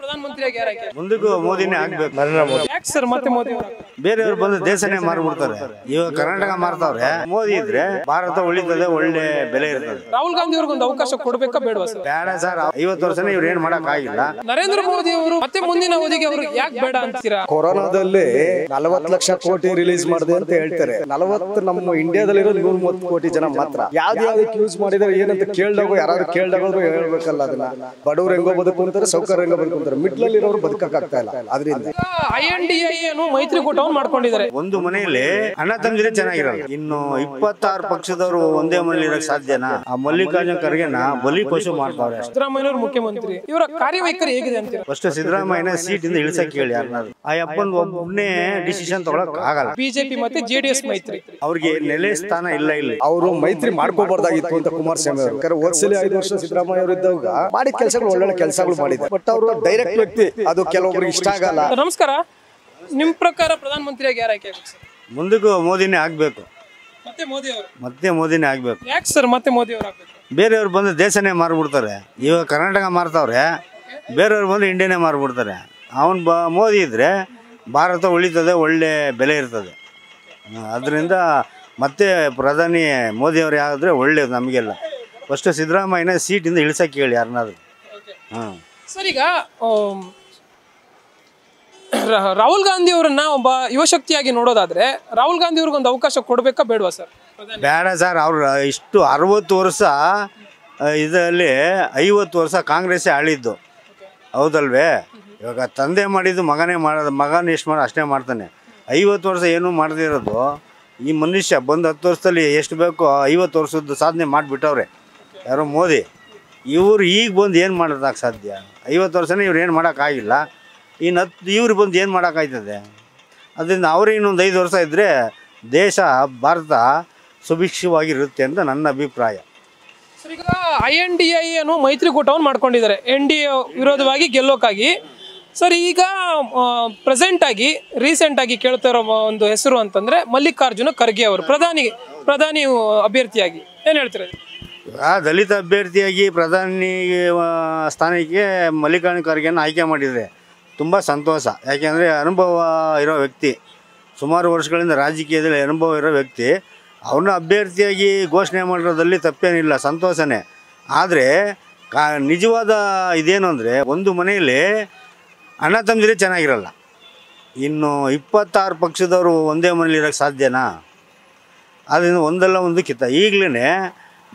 ಪ್ರಧಾನಮಂತ್ರಿಯಾಗಿ ಯಾರು ಆಯ್ಕೆ? ಮುಂದಕ್ಕೂ ಮೋದಿನೇ ಆಗ್ಬೇಕು. ನರೇಂದ್ರ ಮೋದಿ. ಯಾಕೆ ಸರ್ ಮತ್ತೆ ಮೋದಿ ಅವರು? ಬೇರೆಯವ್ರು ಬಂದು ದೇಶನೇ ಮಾರ್ಬಿಡ್ತಾರೆ. ಇವಾಗ ಕರ್ನಾಟಕ ಮಾರ್ತಾವ್ರೆ. ಮೋದಿ ಇದ್ರೆ ಭಾರತ ಉಳಿತದೆ, ಒಳ್ಳೆ ಬೆಲೆ ಇರ್ತದೆ. ರಾಹುಲ್ ಗಾಂಧಿ ಅವ್ರಿಗೊಂದು ಅವಕಾಶ ಕೊಡ್ಬೇಕಾ ಬೇಡವಾ ಸರ್? ಬೇಡ ಸರ್, 50 ವರ್ಷನೇ ಇವ್ರು ಏನ್ ಮಾಡಕ್ ಆಗಿಲ್ಲ. ನರೇಂದ್ರ ಮೋದಿ ಅವರು ಮತ್ತೆ ಮುಂದಿನ ಅವಧಿಗೆ ಅವರು ಯಾಕೆ ಬೇಡ ಅಂತೀರಾ? ಕೊರೋನಾದಲ್ಲಿ 40 ಲಕ್ಷ ಕೋಟಿ ರಿಲೀಸ್ ಮಾಡಿದೆ ಅಂತ ಹೇಳ್ತಾರೆ. 40 ನಮ್ಮ ಇಂಡಿಯಾದಲ್ಲಿರೋ 130 ಕೋಟಿ ಜನ ಮಾತ್ರ ಯಾವ್ದಕ್ಕೆ ಯೂಸ್ ಮಾಡಿದ್ರೆ ಏನಂತ ಕೇಳ್ದಾಗ ಯಾರು ಕೇಳ್ದಾಗ ಹೇಳ್ಬೇಕಲ್ಲ. ಅದನ್ನ ಬಡವ್ರು ಹೆಂಗೋ ಬದುಕೊಂತಾರೆ, ಸೌಕರ್ಯ ಹೆಂಗೋ ಬದುಕೊಂತಾರೆ, ಮಿಡ್ಲಲ್ಲಿ ಇರೋರು ಬದುಕಕ್ ಆಗ್ತಾ ಇಲ್ಲ. ಅದರಿಂದ INDA ಮೈತ್ರಿಕೂಟವನ್ನು ಮಾಡ್ಕೊಂಡಿದ್ದಾರೆ. ಒಂದು ಮನೆಯಲ್ಲಿ ಅಣ್ಣ ತಂದಿದ್ರೆ ಚೆನ್ನಾಗಿರಲ್ಲ. ಇನ್ನು 26 ಪಕ್ಷದವರು ಒಂದೇ ಮನೇಲಿ ಇರಕ್ ಸಾಧ್ಯನಾ? ಆ ಮಲ್ಲಿಕಾರ್ಜುನ ಖರ್ಗೆನ ಬಲಿ ಪಶು ಮಾಡ್ತಾವ್ರೆ. ಸಿದ್ದರಾಮಯ್ಯನವರು ಮುಖ್ಯಮಂತ್ರಿ, ಇವರ ಕಾರ್ಯವೈಖರಿ ಹೇಗಿದೆ ಅಂತೀರಾ? ಫಸ್ಟ್ ಸಿದ್ದರಾಮಯ್ಯನ ಸೀಟ್ ಇಂದ ಇಳಿಸಕ್ ಹೇಳಿ ಯಾರನ್ನಾದ್ರು. ಆ ಅಪ್ಪನ್ ಒಬ್ಬನೇ ಡಿಸಿಷನ್ ತಗೊಳಕ್ ಆಗಲ್ಲ. ಬಿಜೆಪಿ ಮತ್ತೆ JDS ಮೈತ್ರಿ, ಅವ್ರಿಗೆ ನೆಲೆ ಸ್ಥಾನ ಇಲ್ಲ. ಇಲ್ಲಿ ಅವರು ಮೈತ್ರಿ ಮಾಡ್ಕೋಬಾರ್ದಾಗಿತ್ತು ಅಂತ ಕುಮಾರಸ್ವಾಮಿ ಅವರು. ಹೋದ್ಸಲಿ 5 ವರ್ಷ ಸಿದ್ದರಾಮಯ್ಯ ಅವರು ಇದ್ದಾಗ ಮಾಡಿದ ಕೆಲಸಗಳು ಒಳ್ಳೊಳ್ಳೆ ಕೆಲಸಗಳು ಮಾಡಿದ್ದಾರೆ. ಬಟ್ ಅವರು ಡೈರೆಕ್ಟ್ ವ್ಯಕ್ತಿ, ಅದು ಕೆಲವೊಬ್ರಿಗೆ ಇಷ್ಟ ಆಗಲ್ಲ. ನಮಸ್ಕಾರ, ನಿಮ್ ಪ್ರಕಾರ ಪ್ರಧಾನಮಂತ್ರಿಯಾಗಿ ಯಾರು ಆಯ್ಕೆ ಆಗ್ಬೇಕು ಸರ್? ಮುಂದಕ್ಕೂ ಮೋದಿನೇ ಆಗ್ಬೇಕು. ಮತ್ತೆ ಮೋದಿನೇ ಆಗ್ಬೇಕು. ಯಾಕೆ ಸರ್ ಮತ್ತೆ ಮೋದಿ ಅವರು ಆಗ್ಬೇಕು? ಬೇರೆಯವ್ರು ಬಂದು ದೇಶನೇ ಮಾರ್ಬಿಡ್ತಾರೆ. ಇವಾಗ ಕರ್ನಾಟಕ ಮಾರ್ತಾವ್ರೆ, ಬೇರೆಯವ್ರು ಬಂದು ಇಂಡಿಯಾನೇ ಮಾರ್ಬಿಡ್ತಾರೆ. ಮೋದಿ ಇದ್ರೆ ಭಾರತ ಉಳಿತದೆ, ಒಳ್ಳೆ ಬೆಲೆ ಇರ್ತದೆ. ಅದರಿಂದ ಮತ್ತೆ ಪ್ರಧಾನಿ ಮೋದಿಯವ್ರು ಯಾವ್ದ್ರೆ ಒಳ್ಳೇದು ನಮಗೆಲ್ಲ. ಫಸ್ಟ್ ಸಿದ್ದರಾಮಯ್ಯನ ಸೀಟಿಂದ ಇಳಿಸಕ್ಕೆ ಹೇಳಿ ಯಾರನ್ನಾದ್ರು. ಸರ್, ಈಗ ರಾಹುಲ್ ಗಾಂಧಿ ಅವರನ್ನ ಒಬ್ಬ ಯುವಶಕ್ತಿಯಾಗಿ ನೋಡೋದಾದ್ರೆ ರಾಹುಲ್ ಗಾಂಧಿ ಅವ್ರಿಗೊಂದು ಅವಕಾಶ ಕೊಡ್ಬೇಕಾ ಬೇಡವಾ ಸರ್? ಬೇಡ ಸರ್, ಅವ್ರು ಇಷ್ಟು 60 ವರ್ಷ ಇದರಲ್ಲಿ 50 ವರ್ಷ ಕಾಂಗ್ರೆಸ್ಸೇ ಆಳಿದ್ದು, ಹೌದಲ್ವೇ? ಇವಾಗ ತಂದೆ ಮಾಡಿದ್ದು ಮಗನೇ ಮಾಡೋದು. ಮಗನ ಎಷ್ಟು ಅಷ್ಟೇ ಮಾಡ್ತಾನೆ. 50 ವರ್ಷ ಏನೂ ಮಾಡದೇ ಇರೋದು ಈ ಮನುಷ್ಯ ಬಂದು 10 ವರ್ಷದಲ್ಲಿ ಎಷ್ಟು ಬೇಕೋ 50 ವರ್ಷದ ಸಾಧನೆ ಮಾಡಿಬಿಟ್ಟವ್ರೆ ಯಾರೋ ಮೋದಿ. ಇವ್ರು ಈಗ ಬಂದು ಏನು ಮಾಡೋದಕ್ಕೆ ಸಾಧ್ಯ? 50 ವರ್ಷನೇ ಇವ್ರು ಏನು ಮಾಡೋಕ್ಕಾಗಿಲ್ಲ. ಇನ್ನು ಇವ್ರು ಬಂದು ಏನು ಮಾಡೋಕ್ಕಾಯ್ತದೆ? ಅದರಿಂದ ಅವರೇ ಇನ್ನೊಂದು 5 ವರ್ಷ ಇದ್ದರೆ ದೇಶ ಭಾರತ ಸುಭಿಕ್ಷವಾಗಿರುತ್ತೆ ಅಂತ ನನ್ನ ಅಭಿಪ್ರಾಯ. ಸರ್, ಈಗ INDA ಮೈತ್ರಿಕೂಟವನ್ನು ಮಾಡ್ಕೊಂಡಿದ್ದಾರೆ NDA ವಿರೋಧವಾಗಿ ಗೆಲ್ಲೋಕ್ಕಾಗಿ. ಸರ್, ಈಗ ಪ್ರೆಸೆಂಟಾಗಿ ರೀಸೆಂಟಾಗಿ ಕೇಳ್ತಾ ಇರೋ ಒಂದು ಹೆಸರು ಅಂತಂದರೆ ಮಲ್ಲಿಕಾರ್ಜುನ ಖರ್ಗೆ ಅವರು ಪ್ರಧಾನಿ ಅಭ್ಯರ್ಥಿಯಾಗಿ ಏನು ಹೇಳ್ತೀರಾ? ದಲಿತ ಅಭ್ಯರ್ಥಿಯಾಗಿ ಪ್ರಧಾನಿ ಸ್ಥಾನಕ್ಕೆ ಮಲ್ಲಿಕಾರ್ಜುನ ಖರ್ಗೆನ ಆಯ್ಕೆ ಮಾಡಿದರೆ ತುಂಬ ಸಂತೋಷ. ಯಾಕೆಂದರೆ ಅನುಭವ ಇರೋ ವ್ಯಕ್ತಿ, ಸುಮಾರು ವರ್ಷಗಳಿಂದ ರಾಜಕೀಯದಲ್ಲಿ ಅನುಭವ ಇರೋ ವ್ಯಕ್ತಿ. ಅವ್ರನ್ನ ಅಭ್ಯರ್ಥಿಯಾಗಿ ಘೋಷಣೆ ಮಾಡಿರೋದಲ್ಲಿ ತಪ್ಪೇನಿಲ್ಲ, ಸಂತೋಷನೇ. ಆದರೆ ನಿಜವಾದ ಇದೇನು ಅಂದರೆ, ಒಂದು ಮನೆಯಲ್ಲಿ ಅಣ್ಣ ತಂದಿದ್ರೆ ಚೆನ್ನಾಗಿರಲ್ಲ. ಇನ್ನು 26 ಪಕ್ಷದವರು ಒಂದೇ ಮನೇಲಿ ಇರೋಕ್ಕೆ ಸಾಧ್ಯನಾ? ಅದರಿಂದ ಒಂದಲ್ಲ ಒಂದು ಕಿತ್ತ. ಈಗಲೇ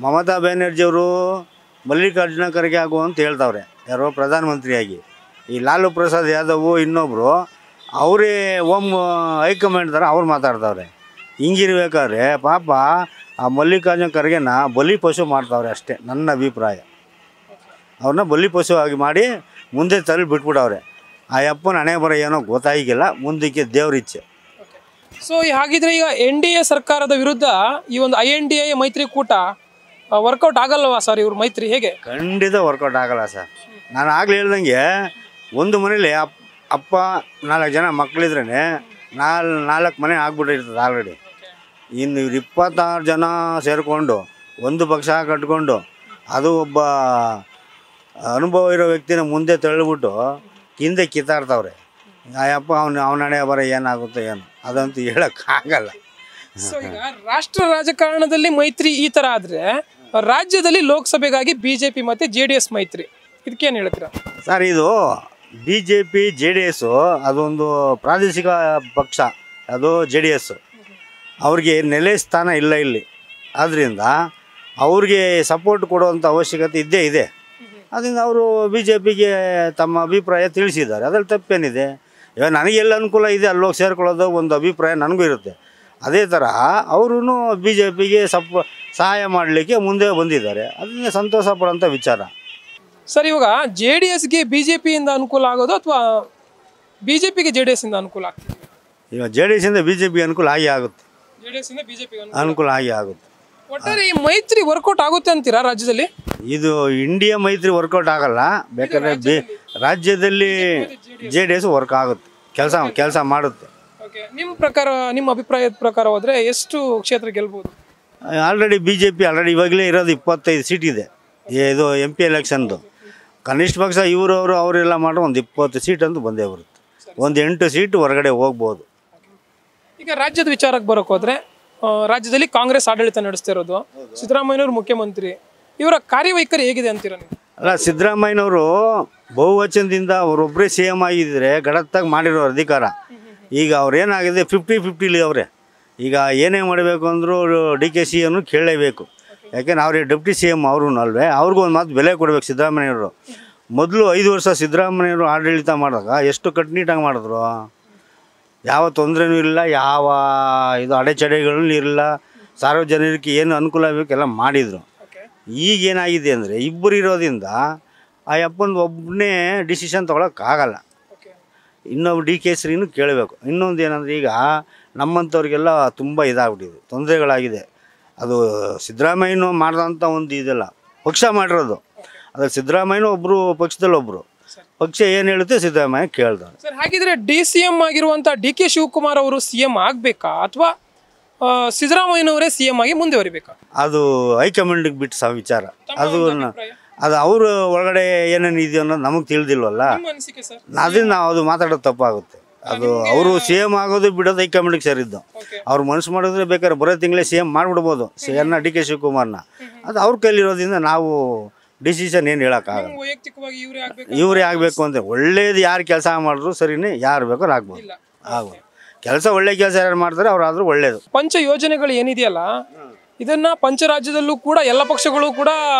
ಮಮತಾ ಬ್ಯಾನರ್ಜಿಯವರು ಮಲ್ಲಿಕಾರ್ಜುನ ಖರ್ಗೆ ಆಗು ಅಂತ ಹೇಳ್ತಾವ್ರೆ, ಯಾರೋ ಪ್ರಧಾನಮಂತ್ರಿಯಾಗಿ. ಈ ಲಾಲು ಪ್ರಸಾದ್ ಯಾದವ್ ಇನ್ನೊಬ್ಬರು ಅವರೇ ಹೈಕಮಾಂಡ್ ಥರ ಅವ್ರು ಮಾತಾಡ್ತಾವ್ರೆ. ಹಿಂಗಿರ್ಬೇಕಾದ್ರೆ ಪಾಪ ಆ ಮಲ್ಲಿಕಾರ್ಜುನ ಖರ್ಗೆನ ಬಲಿ ಪಶು ಮಾಡ್ತಾವ್ರೆ ಅಷ್ಟೇ ನನ್ನ ಅಭಿಪ್ರಾಯ. ಅವ್ರನ್ನ ಬಲಿ ಪಶು ಆಗಿ ಮಾಡಿ ಮುಂದೆ ತಳ್ಳಿ ಬಿಟ್ಬಿಟ್ಟವ್ರೆ. ಆ ಅಪ್ಪನ ಹಣೆ ಬರ ಏನೋ ಗೊತ್ತಾಗಿಲ್ಲ, ಮುಂದಕ್ಕೆ ದೇವ್ರಿಚ್ಛೆ. ಸೊ ಹಾಗಿದ್ರೆ ಈಗ NDA ಸರ್ಕಾರದ ವಿರುದ್ಧ ಈ ಒಂದು INDA ಮೈತ್ರಿಕೂಟ ವರ್ಕೌಟ್ ಆಗಲ್ವಾ ಸರ್? ಇವ್ರ ಮೈತ್ರಿ ಹೇಗೆ? ಖಂಡಿತ ವರ್ಕೌಟ್ ಆಗಲ್ಲ ಸರ್. ನಾನು ಆಗಲೇ ಹೇಳ್ದಂಗೆ, ಒಂದು ಮನೇಲಿ ಅಪ್ಪ 4 ಜನ ಮಕ್ಕಳಿದ್ರೇ 4 ಮನೆ ಆಗ್ಬಿಟ್ಟಿರ್ತದೆ ಆಲ್ರೆಡಿ. ಇನ್ನು ಇವ್ರು 26 ಜನ ಸೇರಿಕೊಂಡು ಒಂದು ಪಕ್ಷ ಕಟ್ಕೊಂಡು ಅದು ಒಬ್ಬ ಅನುಭವ ಇರೋ ವ್ಯಕ್ತಿನ ಮುಂದೆ ತಳ್ಳಿಬಿಟ್ಟು ಹಿಂದೆ ಕಿತ್ತಾಡ್ತಾವ್ರೆ. ಅಯ್ಯಪ್ಪ ಅವನ ಹಣೆ ಬರ ಏನಾಗುತ್ತೋ ಏನು, ಅದಂತೂ ಹೇಳೋಕ್ಕಾಗಲ್ಲ. ಸೊ ಈಗ ರಾಷ್ಟ್ರ ರಾಜಕಾರಣದಲ್ಲಿ ಮೈತ್ರಿ ಈ ಥರ ಆದರೆ ರಾಜ್ಯದಲ್ಲಿ ಲೋಕಸಭೆಗಾಗಿ BJP ಮತ್ತು JDS ಮೈತ್ರಿ, ಇದಕ್ಕೇನು ಹೇಳ್ತೀರಾ ಸರ್? ಇದು BJP JDS ಅದೊಂದು ಪ್ರಾದೇಶಿಕ ಪಕ್ಷ, ಅದು JDS. ಅವ್ರಿಗೆ ನೆಲೆ ಸ್ಥಾನ ಇಲ್ಲ ಇಲ್ಲಿ. ಆದ್ದರಿಂದ ಅವ್ರಿಗೆ ಸಪೋರ್ಟ್ ಕೊಡುವಂಥ ಅವಶ್ಯಕತೆ ಇದ್ದೇ ಇದೆ. ಅದರಿಂದ ಅವರು BJPಗೆ ತಮ್ಮ ಅಭಿಪ್ರಾಯ ತಿಳಿಸಿದ್ದಾರೆ. ಅದ್ರಲ್ಲಿ ತಪ್ಪೇನಿದೆ? ಇವಾಗ ನನಗೆಲ್ಲ ಅನುಕೂಲ ಇದೆ ಅಲ್ಲೋಗಿ ಸೇರ್ಕೊಳ್ಳೋದು ಒಂದು ಅಭಿಪ್ರಾಯ ನನಗೂ ಇರುತ್ತೆ. ಅದೇ ತರಹ ಅವರು BJPಗೆ ಸಹಾಯ ಮಾಡಲಿಕ್ಕೆ ಮುಂದೆ ಬಂದಿದ್ದಾರೆ. ಅದರಿಂದ ಸಂತೋಷ ಪಡೋಂಥ ವಿಚಾರ. ಸರ್, ಇವಾಗ JDSಗೆ BJPಯಿಂದ ಅನುಕೂಲ ಆಗೋದು ಅಥವಾ BJPಗೆ JDSಯಿಂದ ಅನುಕೂಲ ಆಗ್ತದೆ? ಇವಾಗ JDSಯಿಂದ BJPಗೆ ಅನುಕೂಲ ಆಗಿ ಆಗುತ್ತೆ. ಅನುಕೂಲ ಆಗಿ ಆಗುತ್ತೆ. ಒಟ್ಟಾರೆ ಈ ಮೈತ್ರಿ ವರ್ಕೌಟ್ ಆಗುತ್ತೆ ಅಂತೀರಾ ರಾಜ್ಯದಲ್ಲಿ? ಇದು ಇಂಡಿಯಾ ಮೈತ್ರಿ ವರ್ಕೌಟ್ ಆಗಲ್ಲ. ಬೇಕಾದ್ರೆ ರಾಜ್ಯದಲ್ಲಿ JDS ವರ್ಕ್ ಆಗುತ್ತೆ, ಕೆಲಸ ಮಾಡುತ್ತೆ. ನಿಮ್ಮ ಪ್ರಕಾರ, ನಿಮ್ಮ ಅಭಿಪ್ರಾಯದ ಪ್ರಕಾರ ಹೋದರೆ ಎಷ್ಟು ಕ್ಷೇತ್ರ ಗೆಲ್ಬೋದು? ಆಲ್ರೆಡಿ BJP ಇವಾಗಲೇ ಇರೋದು 25 ಸೀಟ್ ಇದೆ. ಇದು MP ಎಲೆಕ್ಷನ್ದು. ಕನಿಷ್ಠ ಪಕ್ಷ ಇವರವರು ಅವರೆಲ್ಲ ಮಾಡೋ ಒಂದು 20 ಸೀಟ್ ಅಂತೂ ಬಂದೇ ಬರುತ್ತೆ, ಒಂದು 8 ಸೀಟ್ ಹೊರಗಡೆ ಹೋಗ್ಬೋದು. ಈಗ ರಾಜ್ಯದ ವಿಚಾರಕ್ಕೆ ಬರೋಕೆ ಹೋದ್ರೆ ರಾಜ್ಯದಲ್ಲಿ ಕಾಂಗ್ರೆಸ್ ಆಡಳಿತ ನಡೆಸ್ತಿರೋದು, ಸಿದ್ದರಾಮಯ್ಯನವರು ಮುಖ್ಯಮಂತ್ರಿ, ಇವರ ಕಾರ್ಯವೈಖರಿ ಹೇಗಿದೆ ಅಂತೀರ ನೀವು? ಅಲ್ಲ, ಸಿದ್ದರಾಮಯ್ಯನವರು ಬಹುವಚನದಿಂದ ಅವರೊಬ್ಬರೇ ಸಿ ಎಮ್ ಆಗಿದ್ದರೆ ಗಡತ್ತಾಗಿ ಮಾಡಿರೋ ಅಧಿಕಾರ. ಈಗ ಅವ್ರೇನಾಗಿದೆ 50-50 ಅವರೇ. ಈಗ ಏನೇ ಮಾಡಬೇಕು ಅಂದರೂ DKC ಅನ್ನು ಕೇಳಲೇಬೇಕು. ಯಾಕೆಂದ್ರೆ ಅವ್ರಿಗೆ ಡೆಪ್ಟಿ ಸಿ ಎಮ್ ಅವ್ರೂ ಅಲ್ವೇ, ಅವ್ರಿಗೂ ಒಂದು ಮಾತು ಬೆಲೆ ಕೊಡಬೇಕು ಸಿದ್ದರಾಮಯ್ಯವರು. ಮೊದಲು 5 ವರ್ಷ ಸಿದ್ದರಾಮಯ್ಯವರು ಆಡಳಿತ ಮಾಡಿದಾಗ ಎಷ್ಟು ಕಟ್ಟುನಿಟ್ಟಾಗಿ ಮಾಡಿದ್ರು, ಯಾವ ತೊಂದರೆನೂ ಇಲ್ಲ, ಯಾವ ಇದು ಅಡೆಚಡೆಗಳೂ ಇರಲಿಲ್ಲ, ಸಾರ್ವಜನಿಕರಿಗೆ ಏನು ಅನುಕೂಲ ಬೇಕೆಲ್ಲ ಮಾಡಿದರು. ಈಗೇನಾಗಿದೆ ಅಂದರೆ ಇಬ್ಬರು ಇರೋದ್ರಿಂದ ಆ ಅಪ್ಪನ ಒಬ್ಬನೇ ಡಿಸಿಷನ್ ತೊಗೊಳಕ್ಕಾಗಲ್ಲ, ಇನ್ನೊಬ್ಬ DKCನೂ ಕೇಳಬೇಕು. ಇನ್ನೊಂದು ಏನಂದರೆ ಈಗ ನಮ್ಮಂಥವ್ರಿಗೆಲ್ಲ ತುಂಬ ಇದಾಗ್ಬಿಟ್ಟಿದೆ, ತೊಂದರೆಗಳಾಗಿದೆ. ಅದು ಸಿದ್ದರಾಮಯ್ಯನೂ ಮಾಡಿದಂಥ ಒಂದು ಇದೆಲ್ಲ ಪಕ್ಷ ಮಾಡಿರೋದು. ಅದ್ರಲ್ಲಿ ಸಿದ್ದರಾಮಯ್ಯನೂ ಒಬ್ಬರು, ಪಕ್ಷದಲ್ಲಿ ಒಬ್ಬರು, ಪಕ್ಷ ಏನು ಹೇಳುತ್ತೆ ಸಿದ್ದರಾಮಯ್ಯ ಕೇಳ್ತಾರೆ. ಸರ್, ಹಾಗಿದ್ರೆ DCM ಆಗಿರುವಂಥ DK ಶಿವಕುಮಾರ್ ಅವರು CM ಆಗಬೇಕಾ ಅಥವಾ ಸಿದ್ದರಾಮಯ್ಯನವರೇ CM ಆಗಿ ಮುಂದುವರಿಬೇಕಾ? ಅದು ಹೈಕಮಾಂಡಿಗೆ ಬಿಟ್ಟು ವಿಚಾರ. ಅದು ಅವರು ಒಳಗಡೆ ಏನೇನು ಇದೆಯೋ ಅನ್ನೋದು ನಮಗೆ ತಿಳಿದಿಲ್ವಲ್ಲ, ಅದರಿಂದ ಅದು ಮಾತಾಡೋದು ತಪ್ಪಾಗುತ್ತೆ. ಅದು ಅವರು CM ಆಗೋದು ಬಿಡೋದು ಹೈಕಮಾಂಡಿಗೆ ಸೇರಿದ್ದು. ಅವ್ರು ಮನಸ್ಸು ಮಾಡಿದ್ರೆ ಬೇಕಾದ್ರೆ ಬರೋ ತಿಂಗಳೇ CM ಮಾಡಿಬಿಡ್ಬೋದು DK ಶಿವಕುಮಾರ್ನ. ಅದು ಅವ್ರ ಕೈಲಿರೋದ್ರಿಂದ ನಾವು ಡಿಸಿಷನ್ ಏನು ಹೇಳೋಕ್ಕಾಗಲ್ಲ. ಇವರೇ ಆಗಬೇಕು ಅಂತ ಒಳ್ಳೇದು ಯಾರು ಕೆಲಸ ಮಾಡಿದ್ರು ಸರಿನೇ, ಯಾರು ಬೇಕಾದ್ರೂ ಆಗ್ಬೋದು. ಕೆಲಸ ಒಳ್ಳೆ ಕೆಲಸ ಯಾರು ಮಾಡ್ತಾರೆ ಅವರಾದ್ರೂ ಒಳ್ಳೇದು. ಪಂಚ ಯೋಜನೆಗಳು ಏನಿದೆಯಲ್ಲ, ಇದನ್ನ ಪಂಚರಾಜ್ಯದಲ್ಲೂ ಕೂಡ ಎಲ್ಲ ಪಕ್ಷಗಳು ಕೂಡ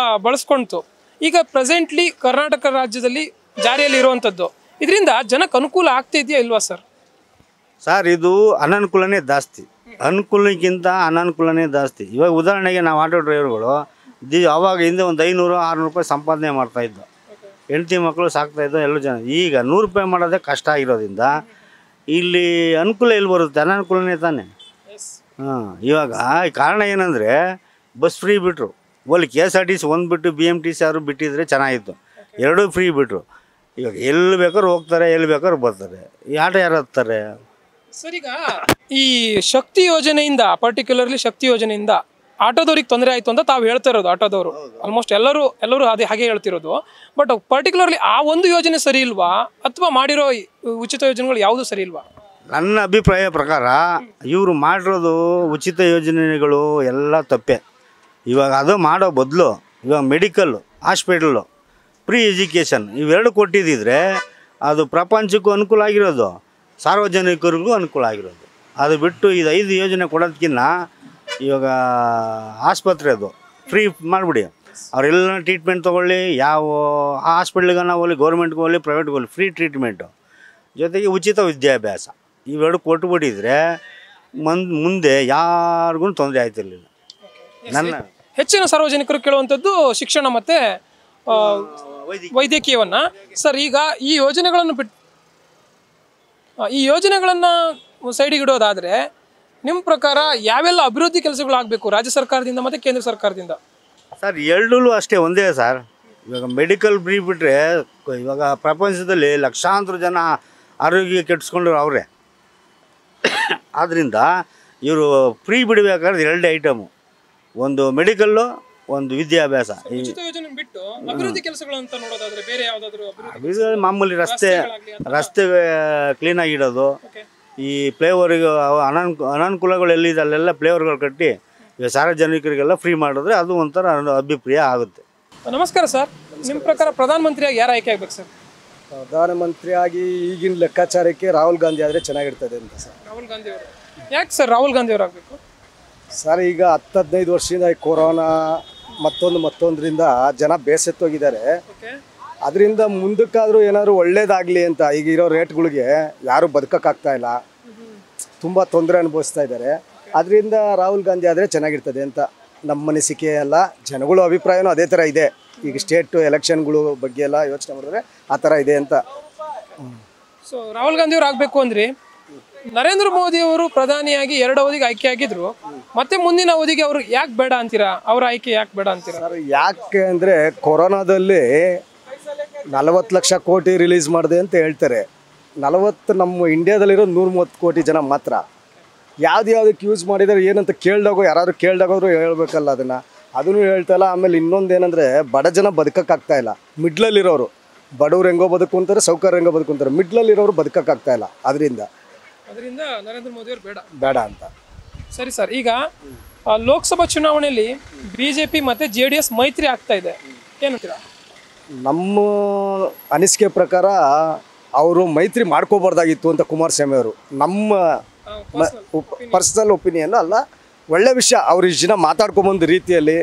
ಬಳಸ್ಕೊಂತು. ಈಗ ಪ್ರೆಸೆಂಟ್ಲಿ ಕರ್ನಾಟಕ ರಾಜ್ಯದಲ್ಲಿ ಜಾರಿಯಲ್ಲಿ ಇರುವಂಥದ್ದು, ಇದರಿಂದ ಜನಕ್ಕೆ ಅನುಕೂಲ ಆಗ್ತಿದೆಯಾ ಇಲ್ವಾ ಸರ್? ಸರ್, ಇದು ಅನನುಕೂಲನೇ ಜಾಸ್ತಿ, ಅನುಕೂಲಕ್ಕಿಂತ ಅನನುಕೂಲನೇ ಜಾಸ್ತಿ. ಇವಾಗ ಉದಾಹರಣೆಗೆ ನಾವು ಆಟೋ ಡ್ರೈವರ್ಗಳು ಅವಾಗ ಹಿಂದೆ ಒಂದು 500-600 ರೂಪಾಯಿ ಸಂಪಾದನೆ ಮಾಡ್ತಾಯಿದ್ದು, ಹೆಂಡತಿ ಮಕ್ಕಳು ಸಾಕ್ತಾಯಿದ್ದು ಎಲ್ಲ ಜನ. ಈಗ 100 ರೂಪಾಯಿ ಮಾಡೋದೇ ಕಷ್ಟ ಆಗಿರೋದ್ರಿಂದ ಇಲ್ಲಿ ಅನುಕೂಲ ಎಲ್ಲಿ ಬರುತ್ತೆ, ಅನನುಕೂಲನೇ ತಾನೆ. ಇವಾಗ ಕಾರಣ ಏನಂದರೆ ಬಸ್ ಫ್ರೀ ಬಿಟ್ಟರು, ಒಲ್ಲಿ KSRTC ಒಂದು ಬಿಟ್ಟು BMTC ಯಾರು ಬಿಟ್ಟಿದ್ರೆ ಚೆನ್ನಾಗಿತ್ತು, ಎರಡೂ ಫ್ರೀ ಬಿಟ್ಟರು. ಇವಾಗ ಎಲ್ಲಿ ಬೇಕಾದ್ರೂ ಹೋಗ್ತಾರೆ, ಎಲ್ಲಿ ಬೇಕಾದ್ರೂ ಬರ್ತಾರೆ. ಈ ಆಟೋ ಯಾರು ಹತ್ತಾರೆ ಸರ್? ಈಗ ಈ ಶಕ್ತಿ ಯೋಜನೆಯಿಂದ, ಪರ್ಟಿಕ್ಯುಲರ್ಲಿ ಶಕ್ತಿ ಯೋಜನೆಯಿಂದ ಆಟೋದವ್ರಿಗೆ ತೊಂದರೆ ಆಯಿತು ಅಂತ ತಾವು ಹೇಳ್ತಾ ಇರೋದು. ಆಟೋದವರು ಆಲ್ಮೋಸ್ಟ್ ಎಲ್ಲರೂ ಅದೇ ಹಾಗೆ ಹೇಳ್ತಿರೋದು. ಬಟ್ ಪರ್ಟಿಕ್ಯುಲರ್ಲಿ ಆ ಒಂದು ಯೋಜನೆ ಸರಿ ಇಲ್ವಾ ಅಥವಾ ಮಾಡಿರೋ ಉಚಿತ ಯೋಜನೆಗಳು ಯಾವುದು ಸರಿ ಇಲ್ವಾ? ನನ್ನ ಅಭಿಪ್ರಾಯ ಪ್ರಕಾರ ಇವರು ಮಾಡಿರೋದು ಉಚಿತ ಯೋಜನೆಗಳು ಎಲ್ಲ ತಪ್ಪೆ. ಇವಾಗ ಅದು ಮಾಡೋ ಬದಲು ಇವಾಗ ಮೆಡಿಕಲ್ಲು, ಹಾಸ್ಪಿಟಲ್ಲು, ಫ್ರೀ ಎಜುಕೇಷನ್ ಇವೆರಡು ಕೊಟ್ಟಿದ್ದಿದ್ರೆ ಅದು ಪ್ರಪಂಚಕ್ಕೂ ಅನುಕೂಲ ಆಗಿರೋದು, ಸಾರ್ವಜನಿಕರಿಗೂ ಅನುಕೂಲ ಆಗಿರೋದು. ಅದು ಬಿಟ್ಟು ಇದು 5 ಯೋಜನೆ ಕೊಡೋದಕ್ಕಿಂತ ಇವಾಗ ಆಸ್ಪತ್ರೆ ಅದು ಫ್ರೀ ಮಾಡಿಬಿಡಿ, ಅವರೆಲ್ಲ ಟ್ರೀಟ್ಮೆಂಟ್ ತೊಗೊಳ್ಳಿ. ಯಾವ ಹಾಸ್ಪಿಟ್ಲಿಗೆ ನಾವು ಹೋಗಲಿ, ಗೌರ್ಮೆಂಟ್ಗೆ ಹೋಗಲಿ, ಪ್ರೈವೇಟ್ಗೆ ಹೋಗಲಿ, ಫ್ರೀ ಟ್ರೀಟ್ಮೆಂಟು ಜೊತೆಗೆ ಉಚಿತ ವಿದ್ಯಾಭ್ಯಾಸ ಇವೆರಡು ಕೊಟ್ಟುಬಿಟ್ಟಿದ್ರೆ ಮುಂದೆ ಯಾರಿಗೂ ತೊಂದರೆ ಆಯ್ತಿರ್ಲಿಲ್ಲ. ನನ್ನ ಹೆಚ್ಚಿನ ಸಾರ್ವಜನಿಕರು ಕೇಳುವಂಥದ್ದು ಶಿಕ್ಷಣ ಮತ್ತು ವೈದ್ಯಕೀಯವನ್ನ. ಸರ್, ಈಗ ಈ ಯೋಜನೆಗಳನ್ನು ಸೈಡಿಗೆ ಇಡೋದಾದರೆ ನಿಮ್ಮ ಪ್ರಕಾರ ಯಾವೆಲ್ಲ ಅಭಿವೃದ್ಧಿ ಕೆಲಸಗಳಾಗಬೇಕು ರಾಜ್ಯ ಸರ್ಕಾರದಿಂದ ಮತ್ತು ಕೇಂದ್ರ ಸರ್ಕಾರದಿಂದ? ಸರ್, ಎರಡೂ ಅಷ್ಟೇ ಒಂದೇ ಸರ್. ಇವಾಗ ಮೆಡಿಕಲ್ ಫ್ರೀ ಬಿಟ್ಟರೆ ಇವಾಗ ಪ್ರಪಂಚದಲ್ಲಿ ಲಕ್ಷಾಂತರ ಜನ ಆರೋಗ್ಯ ಕೆಡಿಸ್ಕೊಂಡ್ರು ಅವರೇ. ಆದ್ದರಿಂದ ಇವರು ಫ್ರೀ ಬಿಡಬೇಕಾದ್ರೆ 2 ಐಟಮು, ಒಂದು ಮೆಡಿಕಲ್ಲು, ಒಂದು ವಿದ್ಯಾಭ್ಯಾಸ. ಅಭಿವೃದ್ಧಿ ಕೆಲಸಗಳು ಅಂತ ನೋಡೋದಾದ್ರೆ ಬೇರೆ ಯಾವುದಾದ್ರೂ ಮಾಮೂಲಿ ರಸ್ತೆ ಕ್ಲೀನಾಗಿ ಇಡೋದು, ಈ ಫ್ಲೇವರಿಗೆ ಅನನುಕೂಲಗಳು ಎಲ್ಲಿದೆ ಅಲ್ಲೆಲ್ಲ ಫ್ಲೇವರ್ಗಳು ಕಟ್ಟಿ ಸಾರ್ವಜನಿಕರಿಗೆಲ್ಲ ಫ್ರೀ ಮಾಡಿದ್ರೆ ಅದು ಒಂಥರ ಅಭಿಪ್ರಾಯ ಆಗುತ್ತೆ. ನಮಸ್ಕಾರ ಸರ್, ನಿಮ್ಮ ಪ್ರಕಾರ ಪ್ರಧಾನಮಂತ್ರಿಯಾಗಿ ಯಾರು ಆಯ್ಕೆ ಆಗ್ಬೇಕು ಸರ್? ಪ್ರಧಾನಮಂತ್ರಿಯಾಗಿ ಈಗಿನ ಲೆಕ್ಕಾಚಾರಕ್ಕೆ ರಾಹುಲ್ ಗಾಂಧಿ ಆದರೆ ಚೆನ್ನಾಗಿರ್ತದೆ ಅಂತ ಸರ್. ರಾಹುಲ್ ಗಾಂಧಿ ಅವರು ಯಾಕೆ ಸರ್ ರಾಹುಲ್ ಗಾಂಧಿ ಅವರು ಆಗಬೇಕು ಸರ್? ಈಗ 10-15 ವರ್ಷದಿಂದ ಕೊರೋನಾ ಮತ್ತೊಂದರಿಂದ ಜನ ಬೇಸತ್ತೋಗಿದ್ದಾರೆ. ಅದರಿಂದ ಮುಂದಕ್ಕಾದರೂ ಏನಾದರೂ ಒಳ್ಳೇದಾಗಲಿ ಅಂತ ಈಗ ಇರೋ ರೇಟ್ಗಳಿಗೆ ಯಾರೂ ಬದುಕೋಕ್ಕಾಗ್ತಾ ಇಲ್ಲ, ತುಂಬ ತೊಂದರೆ ಅನುಭವಿಸ್ತಾ ಇದ್ದಾರೆ. ಅದರಿಂದ ರಾಹುಲ್ ಗಾಂಧಿ ಆದರೆ ಚೆನ್ನಾಗಿರ್ತದೆ ಅಂತ ನಮ್ಮ ಅನಿಸಿಕೆ. ಎಲ್ಲ ಜನಗಳು ಅಭಿಪ್ರಾಯನೂ ಅದೇ ಥರ ಇದೆ. ಈಗ ಸ್ಟೇಟ್ ಎಲೆಕ್ಷನ್ಗಳು ಬಗ್ಗೆ ಎಲ್ಲ ಯೋಚನೆ ಮಾಡಿದ್ರೆ ಆ ಥರ ಇದೆ ಅಂತ. ಸೊ ರಾಹುಲ್ ಗಾಂಧಿ ಅವರು ಆಗಬೇಕು ಅಂದರೆ ನರೇಂದ್ರ ಮೋದಿ ಅವರು ಪ್ರಧಾನಿಯಾಗಿ 2 ಅವಧಿಗೆ ಆಯ್ಕೆ ಆಗಿದ್ರು, ಮತ್ತೆ ಮುಂದಿನ ಅವಧಿಗೆ ಅವರು ಯಾಕೆ ಬೇಡ ಅಂತೀರಾ? ಅವರ ಆಯ್ಕೆ ಯಾಕೆ ಬೇಡ ಅಂತೀರಾ? ಸರ್, ಯಾಕೆ ಅಂದರೆ ಕೊರೋನಾದಲ್ಲಿ 40 ಲಕ್ಷ ಕೋಟಿ ರಿಲೀಸ್ ಮಾಡಿದೆ ಅಂತ ಹೇಳ್ತಾರೆ. 40 ನಮ್ಮ ಇಂಡಿಯಾದಲ್ಲಿರೋ 130 ಕೋಟಿ ಜನ ಮಾತ್ರ. ಯಾವುದಕ್ಕೆ ಯೂಸ್ ಮಾಡಿದರೆ ಏನಂತ ಯಾರಾದರೂ ಕೇಳ್ದಾಗೋದ್ರು ಹೇಳ್ಬೇಕಲ್ಲ ಅದನ್ನು ಹೇಳ್ತಾಯಿಲ್ಲ. ಆಮೇಲೆ ಇನ್ನೊಂದು ಏನಂದರೆ ಬಡ ಜನ ಬದುಕೋಕ್ಕಾಗ್ತಾಯಿಲ್ಲ, ಮಿಡ್ಲಲ್ಲಿರೋರು ಬಡವ್ರು ಹೆಂಗೋ ಬದುಕೊಂತಾರೆ, ಸೌಕರ್ಯ ಹೆಂಗೋ ಬದುಕೊಂತಾರೆ, ಮಿಡ್ಲಲ್ಲಿ ಇರೋರು ಬದುಕಕ್ಕಾಗ್ತಾ ಇಲ್ಲ. ಅದರಿಂದ ನರೇಂದ್ರ ಮೋದಿ ಅವರು ಬೇಡ ಬೇಡ ಅಂತ. ಸರಿ ಸರ್, ಈಗ ಲೋಕಸಭಾ ಚುನಾವಣೆಯಲ್ಲಿ ಬಿಜೆಪಿ ಮತ್ತೆ JDS ಮೈತ್ರಿ ಆಗ್ತಾ ಇದೆ, ಏನಂತೀರಾ? ನಮ್ಮ ಅನಿಸಿಕೆ ಪ್ರಕಾರ ಅವರು ಮೈತ್ರಿ ಮಾಡ್ಕೋಬಾರ್ದಾಗಿತ್ತು ಅಂತ ಕುಮಾರಸ್ವಾಮಿ ಅವರು. ನಮ್ಮ ಪರ್ಸನಲ್ ಒಪಿನಿಯನ್ ಅಲ್ಲ, ಒಳ್ಳೆ ವಿಷಯ. ಅವ್ರು ಇಷ್ಟು ಜನ ಮಾತಾಡ್ಕೊಂಬಂದ ರೀತಿಯಲ್ಲಿ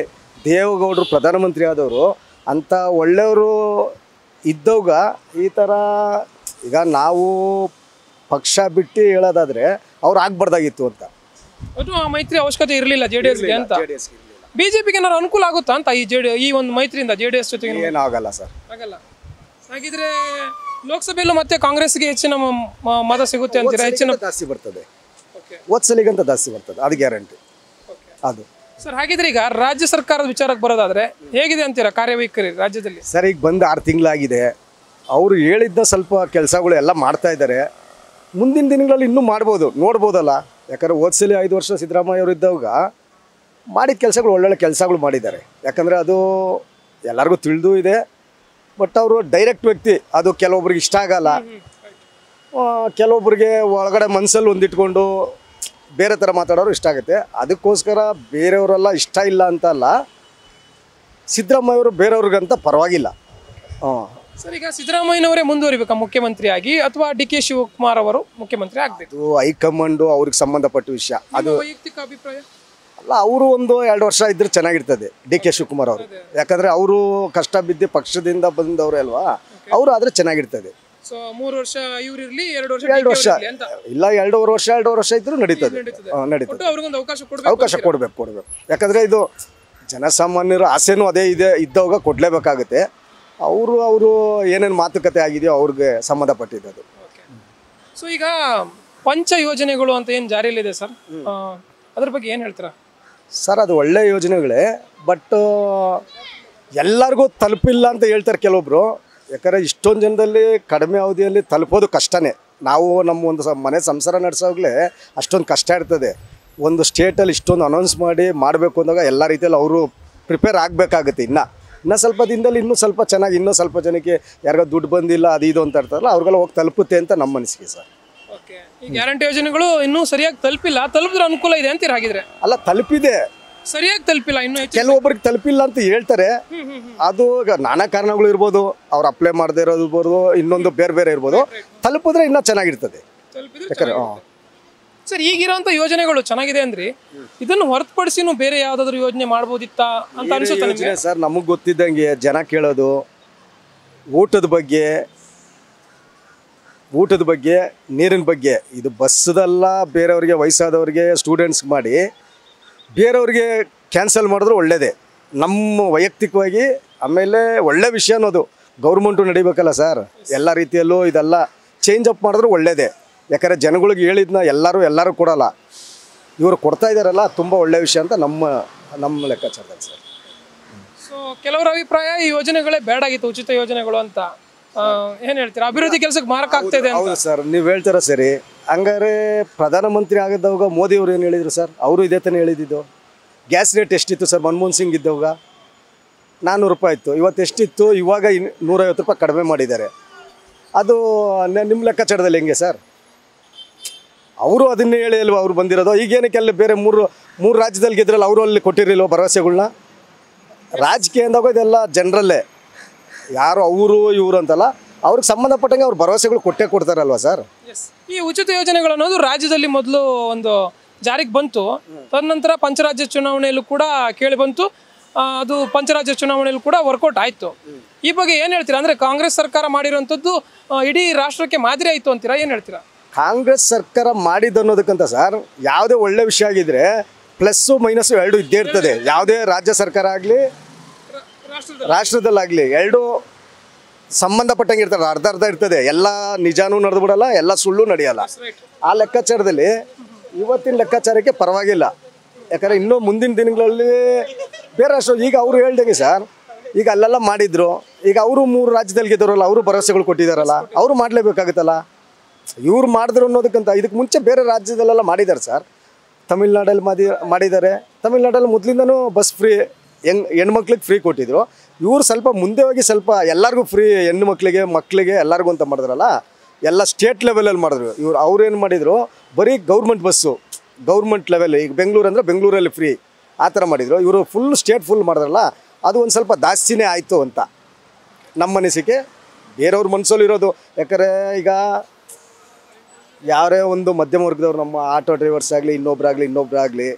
ದೇವೇಗೌಡರು ಪ್ರಧಾನಮಂತ್ರಿ ಆದವರು ಅಂಥ ಒಳ್ಳೆಯವರು ಇದ್ದವಾಗ ಈ ಥರ ಈಗ ನಾವು ಪಕ್ಷ ಬಿಟ್ಟು ಹೇಳೋದಾದರೆ ಅವ್ರು ಆಗ್ಬಾರ್ದಾಗಿತ್ತು ಅಂತ. ಒಟ್ಟು ಆ ಮೈತ್ರಿ ಅವಶ್ಯಕತೆ ಇರಲಿಲ್ಲ JDSಗೆ ಅಂತ. ಬಿಜೆಪಿಗೆ ಏನಾದ್ರು ಅನುಕೂಲ ಆಗುತ್ತಾ ಅಂತ ಈ ಒಂದು ಮೈತ್ರಿಯಿಂದ JDS ಜೊತೆಗೆ? ಏನಾಗಲ್ಲ ಸರ್, ಆಗಲ್ಲ. ಹಾಗಿದ್ರೆ ಲೋಕಸಭೆಯಲ್ಲೂ ಮತ್ತೆ ಕಾಂಗ್ರೆಸ್ಗೆ ಹೆಚ್ಚಿನ ಮತ ಸಿಗುತ್ತೆ ಅಂತೀರಾ? ಹೆಚ್ಚಿನ ಜಾಸ್ತಿ ಬರ್ತದೆ, ಓದ್ಸಲಿಗಂತ ಜಾಸ್ತಿ ಬರ್ತದೆ, ಅದು ಗ್ಯಾರಂಟಿ ಅದು. ಸರ್, ಹಾಗಿದ್ರೆ ಈಗ ರಾಜ್ಯ ಸರ್ಕಾರದ ವಿಚಾರಕ್ಕೆ ಬರೋದಾದ್ರೆ ಹೇಗಿದೆ ಅಂತೀರಾ ಕಾರ್ಯವೈಖರಿ ರಾಜ್ಯದಲ್ಲಿ? ಸರ್, ಈಗ ಬಂದು 6 ತಿಂಗಳಾಗಿದೆ. ಅವರು ಹೇಳಿದ್ದ ಸ್ವಲ್ಪ ಕೆಲಸಗಳು ಎಲ್ಲ ಮಾಡ್ತಾ ಇದ್ದಾರೆ. ಮುಂದಿನ ದಿನಗಳಲ್ಲಿ ಇನ್ನೂ ಮಾಡ್ಬೋದು, ನೋಡ್ಬೋದಲ್ಲ. ಯಾಕಂದರೆ ಓದ್ಸಲಿ 5 ವರ್ಷ ಸಿದ್ದರಾಮಯ್ಯ ಅವರು ಇದ್ದಾಗ ಮಾಡಿದ ಕೆಲಸಗಳು ಒಳ್ಳೊಳ್ಳೆ ಕೆಲಸಗಳು ಮಾಡಿದ್ದಾರೆ. ಯಾಕಂದರೆ ಅದು ಎಲ್ಲರಿಗೂ ತಿಳಿದು ಇದೆ. ಬಟ್ ಅವರು ಡೈರೆಕ್ಟ್ ವ್ಯಕ್ತಿ, ಅದು ಕೆಲವೊಬ್ರಿಗೆ ಇಷ್ಟ ಆಗಲ್ಲ, ಕೆಲವೊಬ್ರಿಗೆ ಒಳಗಡೆ ಮನಸ್ಸಲ್ಲಿ ಒಂದಿಟ್ಕೊಂಡು ಬೇರೆ ಥರ ಮಾತಾಡೋರು ಇಷ್ಟ ಆಗುತ್ತೆ. ಅದಕ್ಕೋಸ್ಕರ ಬೇರೆಯವರೆಲ್ಲ ಇಷ್ಟ ಇಲ್ಲ ಅಂತಲ್ಲ, ಸಿದ್ದರಾಮಯ್ಯವರು ಬೇರೆಯವ್ರಿಗಂತ ಪರವಾಗಿಲ್ಲ. ಸರ್, ಈಗ ಸಿದ್ದರಾಮಯ್ಯನವರೇ ಮುಂದುವರಿಬೇಕಾ ಮುಖ್ಯಮಂತ್ರಿಯಾಗಿ, ಅಥವಾ DK ಶಿವಕುಮಾರ್ ಅವರು ಮುಖ್ಯಮಂತ್ರಿ ಆಗಬೇಕು? ಅದು ಹೈಕಮಾಂಡು ಅವ್ರಿಗೆ ಸಂಬಂಧಪಟ್ಟ ವಿಷಯ. ಅದು ವೈಯಕ್ತಿಕ ಅಭಿಪ್ರಾಯ ಅಲ್ಲ, ಅವರು 1-2 ವರ್ಷ ಇದ್ರೆ ಚೆನ್ನಾಗಿರ್ತದೆ DK ಶಿವಕುಮಾರ್ ಅವರು. ಯಾಕಂದರೆ ಅವರು ಕಷ್ಟ ಬಿದ್ದು ಪಕ್ಷದಿಂದ ಬಂದವರು ಅಲ್ವಾ, ಅವರು ಆದರೆ ಚೆನ್ನಾಗಿರ್ತದೆ. ಸೊ 3 ವರ್ಷ ಇವ್ರು ಇರಲಿ, 2 ವರ್ಷ 2 ವರ್ಷ ಇಲ್ಲ, 2 ವರ್ಷ ಇದ್ರೂ ನಡೀತದೆ. ನಡೀತದೆ, ಅವ್ರಿಗೊಂದು ಅವಕಾಶ ಕೊಡಬೇಕು. ಯಾಕಂದರೆ ಇದು ಜನಸಾಮಾನ್ಯರ ಆಸೆನೂ ಅದೇ ಇದ್ದಾಗ ಕೊಡಲೇಬೇಕಾಗುತ್ತೆ. ಅವರು ಏನೇನು ಮಾತುಕತೆ ಆಗಿದೆಯೋ ಅವ್ರಿಗೆ ಸಂಬಂಧಪಟ್ಟಿದ್ದು. ಸೊ ಈಗ ಪಂಚ ಯೋಜನೆಗಳು ಅಂತ ಏನು ಜಾರಿಯಲ್ಲಿದೆ ಸರ್, ಅದ್ರ ಬಗ್ಗೆ ಏನು ಹೇಳ್ತೀರಾ? ಸರ್, ಅದು ಒಳ್ಳೆ ಯೋಜನೆಗಳೇ, ಬಟ್ ಎಲ್ಲರಿಗೂ ತಲುಪಿಲ್ಲ ಅಂತ ಹೇಳ್ತಾರೆ ಕೆಲವೊಬ್ರು. ಯಾಕಂದರೆ ಇಷ್ಟೊಂದು ಜನದಲ್ಲಿ ಕಡಿಮೆ ಅವಧಿಯಲ್ಲಿ ತಲುಪೋದು ಕಷ್ಟನೇ. ನಾವು ನಮ್ಮ ಒಂದು ಮನೆ ಸಂಸಾರ ನಡೆಸೋಗ್ಲೇ ಅಷ್ಟೊಂದು ಕಷ್ಟ ಇರ್ತದೆ. ಒಂದು ಸ್ಟೇಟಲ್ಲಿ ಇಷ್ಟೊಂದು ಅನೌನ್ಸ್ ಮಾಡಬೇಕು ಅಂದಾಗ ಎಲ್ಲ ರೀತಿಯಲ್ಲಿ ಅವರು ಪ್ರಿಪೇರ್ ಆಗಬೇಕಾಗುತ್ತೆ. ಇನ್ನೂ ಸ್ವಲ್ಪ ದಿನದಲ್ಲಿ ಇನ್ನೂ ಸ್ವಲ್ಪ ಚೆನ್ನಾಗಿ, ಇನ್ನೂ ಸ್ವಲ್ಪ ಜನಕ್ಕೆ ಯಾರಿಗೋ ದುಡ್ಡು ಬಂದಿಲ್ಲ ಅದು ಇದು ಅಂತ ಇರ್ತಾರಲ್ಲ, ಅವ್ರಿಗೆಲ್ಲ ಹೋಗಿ ತಲುಪುತ್ತೆ ಅಂತ ನಮ್ಮ ಅನಿಸಿಕೆ ಸರ್. ಈ ಗ್ಯಾರಂಟಿ ಯೋಜನೆಗಳು ಇನ್ನೂ ಸರಿಯಾಗಿ ತಲುಪಿಲ್ಲ, ತಲುಪಿದ್ರೆ ಅನುಕೂಲ ಇದೆ ಅಂತೀರ? ಹಾಗಿದ್ರೆ ಅಲ್ಲ, ತಲುಪಿದೆ, ಸರಿಯಾಗಿ ತಲುಪಿಲ್ಲ, ಇನ್ನೂ ಕೆಲವೊಬ್ಬರಿಗೆ ತಲುಪಿಲ್ಲ ಅಂತ ಹೇಳ್ತಾರೆ. ಅದು ನಾನಾ ಕಾರಣಗಳು ಇರ್ಬೋದು, ಅವ್ರು ಅಪ್ಲೈ ಮಾಡದೇ ಇರೋದು, ಇನ್ನೊಂದು ಬೇರೆ ಇರ್ಬೋದು. ತಲುಪಿದ್ರೆ ಇನ್ನೂ ಚೆನ್ನಾಗಿರ್ತದೆ. ಯಾಕಂದ್ರೆ ಸರ್, ಈಗಿರೋಂಥ ಯೋಜನೆಗಳು ಚೆನ್ನಾಗಿದೆ ಅಂದ್ರಿ, ಇದನ್ನು ಹೊರತುಪಡಿಸಿನೂ ಬೇರೆ ಯಾವ್ದಾದ್ರು ಯೋಜನೆ ಮಾಡ್ಬೋದಿತ್ತಾ ಅಂತ ಅನ್ಸುತ್ತೆ ಸರ್? ನಮಗೆ ಗೊತ್ತಿದ್ದಂಗೆ ಜನ ಕೇಳೋದು ಊಟದ ಬಗ್ಗೆ, ನೀರಿನ ಬಗ್ಗೆ. ಇದು ಬಸ್ಸದಲ್ಲ, ಬೇರೆಯವ್ರಿಗೆ, ವಯಸ್ಸಾದವ್ರಿಗೆ, ಸ್ಟೂಡೆಂಟ್ಸ್ಗೆ ಮಾಡಿ ಬೇರೆಯವ್ರಿಗೆ ಕ್ಯಾನ್ಸಲ್ ಮಾಡಿದ್ರು ಒಳ್ಳೆಯದೇ. ನಮ್ಮ ವೈಯಕ್ತಿಕವಾಗಿ ಆಮೇಲೆ ಒಳ್ಳೆ ವಿಷಯ ಅನ್ನೋದು ಗೌರ್ಮೆಂಟು ನಡಿಬೇಕಲ್ಲ ಸರ್. ಎಲ್ಲ ರೀತಿಯಲ್ಲೂ ಇದೆಲ್ಲ ಚೇಂಜ್ ಅಪ್ ಮಾಡಿದ್ರು ಒಳ್ಳೆಯದೇ. ಯಾಕಂದರೆ ಜನಗಳಿಗೆ ಹೇಳಿದ್ನ ಎಲ್ಲರೂ ಕೊಡೋಲ್ಲ, ಇವರು ಕೊಡ್ತಾ ಇದ್ದಾರಲ್ಲ, ತುಂಬ ಒಳ್ಳೆಯ ವಿಷಯ ಅಂತ ನಮ್ಮ ಲೆಕ್ಕಾಚಾರದಲ್ಲಿ ಸರ್. ಸೊ ಕೆಲವರ ಅಭಿಪ್ರಾಯ ಈ ಯೋಜನೆಗಳೇ ಬೇಡಾಗಿತ್ತು, ಉಚಿತ ಯೋಜನೆಗಳು ಅಂತ. ಏನು ಹೇಳ್ತೀರಾ? ಅಭಿವೃದ್ಧಿ ಕೆಲಸಕ್ಕೆ ಮಾರಕ ಆಗ್ತಾ ಇದೆ. ಹೌದು ಸರ್, ನೀವು ಹೇಳ್ತಾರ ಸರಿ. ಹಂಗಾರೆ ಪ್ರಧಾನಮಂತ್ರಿ ಆಗಿದ್ದವಾಗ ಮೋದಿ ಅವರು ಏನು ಹೇಳಿದರು ಸರ್? ಅವರು ಇದೇ ತಾನೇ ಹೇಳಿದ್ದು. ಗ್ಯಾಸ್ ರೇಟ್ ಎಷ್ಟಿತ್ತು ಸರ್ ಮನಮೋಹನ್ ಸಿಂಗ್ ಇದ್ದವಾಗ? 400 ರೂಪಾಯಿ ಇತ್ತು. ಇವತ್ತು ಎಷ್ಟಿತ್ತು? ಇವಾಗ 150 ರೂಪಾಯಿ ಕಡಿಮೆ ಮಾಡಿದ್ದಾರೆ. ಅದು ನಿಮ್ಮ ಲೆಕ್ಕಾಚಾರದಲ್ಲಿ ಹೆಂಗೆ ಸರ್? ಅವರು ಅದನ್ನೇ ಹೇಳಿ ಅಲ್ವ ಅವ್ರು ಬಂದಿರೋದು. ಈಗೇನಕ್ಕೆ ಅಲ್ಲಿ ಬೇರೆ ಮೂರು ರಾಜ್ಯದಲ್ಲಿ ಗೆದ್ರಲ್ಲ, ಅವರು ಅಲ್ಲಿ ಕೊಟ್ಟಿರಲಿಲ್ಲ ಭರವಸೆಗಳ್ನ? ರಾಜಕೀಯ ಅಂದಾಗ ಇದೆಲ್ಲ ಜನರಲ್ಲೇ, ಯಾರು ಇವರು ಅಂತಲ್ಲ, ಅವ್ರಿಗೆ ಸಂಬಂಧಪಟ್ಟಂಗೆ ಅವ್ರು ಭರವಸೆಗಳು ಕೊಡ್ತಾರಲ್ವ ಸರ್. ಈ ಉಚಿತ ಯೋಜನೆಗಳು ಅನ್ನೋದು ರಾಜ್ಯದಲ್ಲಿ ಮೊದಲು ಒಂದು ಜಾರಿಗೆ ಬಂತು, ತದನಂತರ ಪಂಚರಾಜ್ಯ ಚುನಾವಣೆಯಲ್ಲೂ ಕೂಡ ಕೇಳಿ ಬಂತು. ಅದು ಪಂಚರಾಜ್ಯ ಚುನಾವಣೆಯಲ್ಲೂ ಕೂಡ ವರ್ಕೌಟ್ ಆಯಿತು. ಈ ಬಗ್ಗೆ ಏನು ಹೇಳ್ತೀರಾ? ಅಂದರೆ ಕಾಂಗ್ರೆಸ್ ಸರ್ಕಾರ ಮಾಡಿರೋಂಥದ್ದು ಇಡೀ ರಾಷ್ಟ್ರಕ್ಕೆ ಮಾದರಿ ಆಯಿತು ಅಂತೀರಾ? ಏನು ಹೇಳ್ತೀರಾ? ಕಾಂಗ್ರೆಸ್ ಸರ್ಕಾರ ಮಾಡಿದ್ದು ಅನ್ನೋದಕ್ಕಂತ ಸರ್, ಯಾವುದೇ ಒಳ್ಳೆ ವಿಷಯ ಆಗಿದ್ರೆ ಪ್ಲಸ್ಸು ಮೈನಸ್ಸು ಎರಡು ಇದ್ದೇ ಇರ್ತದೆ. ಯಾವುದೇ ರಾಜ್ಯ ಸರ್ಕಾರ ಆಗಲಿ ರಾಷ್ಟ್ರದಲ್ಲಾಗಲಿ ಎರಡು ಸಂಬಂಧಪಟ್ಟಂಗೆ ಇರ್ತಾರೆ. ಅರ್ಧ ಇರ್ತದೆ. ಎಲ್ಲ ನಿಜಾನೂ ನಡೆದು ಬಿಡಲ್ಲ, ಎಲ್ಲ ಸುಳ್ಳು ನಡೆಯಲ್ಲ. ಆ ಲೆಕ್ಕಾಚಾರದಲ್ಲಿ ಇವತ್ತಿನ ಲೆಕ್ಕಾಚಾರಕ್ಕೆ ಪರವಾಗಿಲ್ಲ. ಯಾಕಂದರೆ ಇನ್ನೂ ಮುಂದಿನ ದಿನಗಳಲ್ಲಿ ಬೇರೆ ರಾಷ್ಟ್ರ, ಈಗ ಅವರು ಹೇಳ್ದಂಗೆ ಸರ್, ಈಗ ಅಲ್ಲೆಲ್ಲ ಮಾಡಿದ್ರು, ಈಗ ಅವರು 3 ರಾಜ್ಯದಲ್ಲಿ ಗೆದ್ದವರಲ್ಲ, ಅವರು ಭರವಸೆಗಳು ಕೊಟ್ಟಿದ್ದಾರಲ್ಲ, ಅವರು ಮಾಡಲೇಬೇಕಾಗುತ್ತಲ್ಲ. ಇವ್ರು ಮಾಡಿದ್ರು ಅನ್ನೋದಕ್ಕಂತ ಇದಕ್ಕೆ ಮುಂಚೆ ಬೇರೆ ರಾಜ್ಯದಲ್ಲೆಲ್ಲ ಮಾಡಿದ್ದಾರೆ ಸರ್. ತಮಿಳ್ನಾಡಲ್ಲಿ ಮಾಡಿದ್ದಾರೆ. ತಮಿಳ್ನಾಡಲ್ಲಿ ಮೊದಲಿಂದನೂ ಬಸ್ ಫ್ರೀ, ಹೆಣ್ಮಕ್ಳಿಗೆ ಫ್ರೀ ಕೊಟ್ಟಿದ್ರು. ಇವರು ಸ್ವಲ್ಪ ಮುಂದೆ ಹೋಗಿ ಸ್ವಲ್ಪ ಎಲ್ಲರಿಗೂ ಫ್ರೀ, ಹೆಣ್ಣು ಮಕ್ಕಳಿಗೆ ಎಲ್ಲರಿಗೂ ಅಂತ ಮಾಡಿದ್ರಲ್ಲ, ಎಲ್ಲ ಸ್ಟೇಟ್ ಲೆವೆಲಲ್ಲಿ ಮಾಡಿದ್ರು. ಅವ್ರು ಏನು ಮಾಡಿದರು, ಬರೀ ಗೌರ್ಮೆಂಟ್ ಬಸ್ಸು, ಗೌರ್ಮೆಂಟ್ ಲೆವೆಲ್, ಈಗ ಬೆಂಗಳೂರು ಅಂದರೆ ಬೆಂಗಳೂರಲ್ಲಿ ಫ್ರೀ ಆ ಥರ ಮಾಡಿದರು. ಇವರು ಸ್ಟೇಟ್ ಫುಲ್ ಮಾಡಿದ್ರಲ್ಲ, ಅದು ಒಂದು ಸ್ವಲ್ಪ ಜಾಸ್ತಿನೇ ಆಯಿತು ಅಂತ ನಮ್ಮ ಅನಿಸಿಕೆ. ಬೇರೆಯವ್ರ ಮನಸ್ಸಲ್ಲಿರೋದು, ಯಾಕಂದರೆ ಈಗ ಯಾರೇ ಒಂದು ಮಧ್ಯಮ ವರ್ಗದವ್ರು, ನಮ್ಮ ಆಟೋ ಡ್ರೈವರ್ಸ್ ಆಗಲಿ, ಇನ್ನೊಬ್ಬರಾಗಲಿ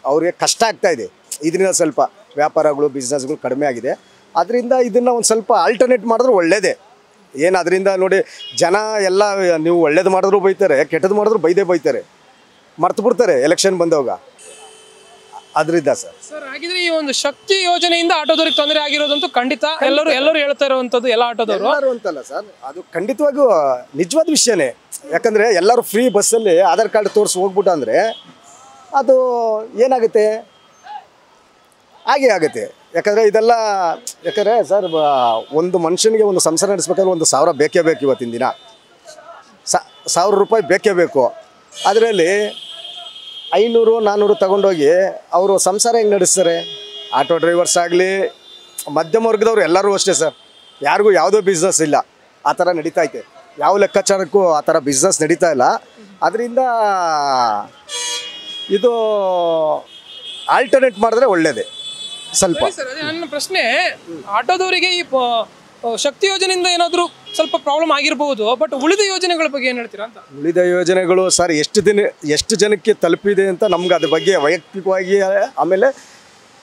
ಅವ್ರಿಗೆ ಕಷ್ಟ ಆಗ್ತಾಯಿದೆ. ಇದರಿಂದ ಸ್ವಲ್ಪ ವ್ಯಾಪಾರಗಳು, ಬಿಸ್ನೆಸ್ಗಳು ಕಡಿಮೆ ಆಗಿದೆ. ಅದರಿಂದ ಇದನ್ನು ಒಂದು ಸ್ವಲ್ಪ ಆಲ್ಟರ್ನೇಟ್ ಮಾಡಿದ್ರೆ ಒಳ್ಳೆಯದೇ. ಏನು ಅದರಿಂದ ನೋಡಿ, ಜನ ಎಲ್ಲ ನೀವು ಒಳ್ಳೇದು ಮಾಡಿದ್ರು ಬೈತಾರೆ, ಕೆಟ್ಟದ್ದು ಮಾಡಿದ್ರು ಬೈತಾರೆ, ಮರ್ತು ಬಿಡ್ತಾರೆ ಎಲೆಕ್ಷನ್ ಬಂದವಾಗ. ಅದರಿಂದ ಸರ್ ಹಾಗಿದ್ರೆ ಈ ಒಂದು ಶಕ್ತಿ ಯೋಜನೆಯಿಂದ ಆಟೋದವ್ರಿಗೆ ತೊಂದರೆ ಆಗಿರೋದಂತೂ ಖಂಡಿತ ಎಲ್ಲರೂ ಹೇಳ್ತಾ ಇರುವಂಥದ್ದು, ಎಲ್ಲ ಆಟೋದವರು ಅಂತಲ್ಲ ಸರ್, ಅದು ಖಂಡಿತವಾಗೂ ನಿಜವಾದ ವಿಷಯನೇ. ಯಾಕಂದರೆ ಎಲ್ಲರೂ ಫ್ರೀ ಬಸ್ಸಲ್ಲಿ ಆಧಾರ್ ಕಾರ್ಡ್ ತೋರಿಸಿ ಹೋಗ್ಬಿಟ್ಟು ಅಂದರೆ ಅದು ಏನಾಗುತ್ತೆ, ಹಾಗೆ ಆಗುತ್ತೆ. ಯಾಕಂದರೆ ಯಾಕಂದರೆ ಸರ್, ಒಂದು ಮನುಷ್ಯನಿಗೆ ಒಂದು ಸಂಸಾರ ನಡೆಸ್ಬೇಕಾದ್ರೆ 1,000 ಬೇಕೇ ಬೇಕು. ಇವತ್ತಿನ ದಿನ 1,000 ರೂಪಾಯಿ ಬೇಕೇ ಬೇಕು. ಅದರಲ್ಲಿ 500-400 ತಗೊಂಡೋಗಿ ಅವರು ಸಂಸಾರ ಹೆಂಗೆ ನಡೆಸ್ತಾರೆ? ಆಟೋ ಡ್ರೈವರ್ಸ್ ಆಗಲಿ, ಮಧ್ಯಮ ವರ್ಗದವ್ರು ಎಲ್ಲರೂ ಅಷ್ಟೇ ಸರ್, ಯಾರಿಗೂ ಯಾವುದೋ ಬಿಸ್ನೆಸ್ ಇಲ್ಲ, ಆ ಥರ ನಡೀತೈತೆ. ಯಾವ ಲೆಕ್ಕಾಚಾರಕ್ಕೂ ಆ ಥರ ಬಿಸ್ನೆಸ್ ನಡೀತಾ ಇಲ್ಲ. ಅದರಿಂದ ಇದು ಆಲ್ಟರ್ನೇಟ್ ಮಾಡಿದ್ರೆ ಒಳ್ಳೆಯದೇ ಸ್ವಲ್ಪ. ಸರ್ ಅದೇ ನನ್ನ ಪ್ರಶ್ನೆ, ಆಟೋದವರಿಗೆ ಈ ಶಕ್ತಿ ಯೋಜನೆಯಿಂದ ಏನಾದರೂ ಸ್ವಲ್ಪ ಪ್ರಾಬ್ಲಮ್ ಆಗಿರ್ಬೋದು, ಬಟ್ ಉಳಿದ ಯೋಜನೆಗಳ ಬಗ್ಗೆ ಏನು ಹೇಳ್ತೀರಾ ಅಂತ? ಉಳಿದ ಯೋಜನೆಗಳು ಸರ್ ಎಷ್ಟು ಜನಕ್ಕೆ ತಲುಪಿದೆ ಅಂತ ನಮ್ಗೆ ಅದ್ರ ಬಗ್ಗೆ ವೈಯಕ್ತಿಕವಾಗಿ, ಆಮೇಲೆ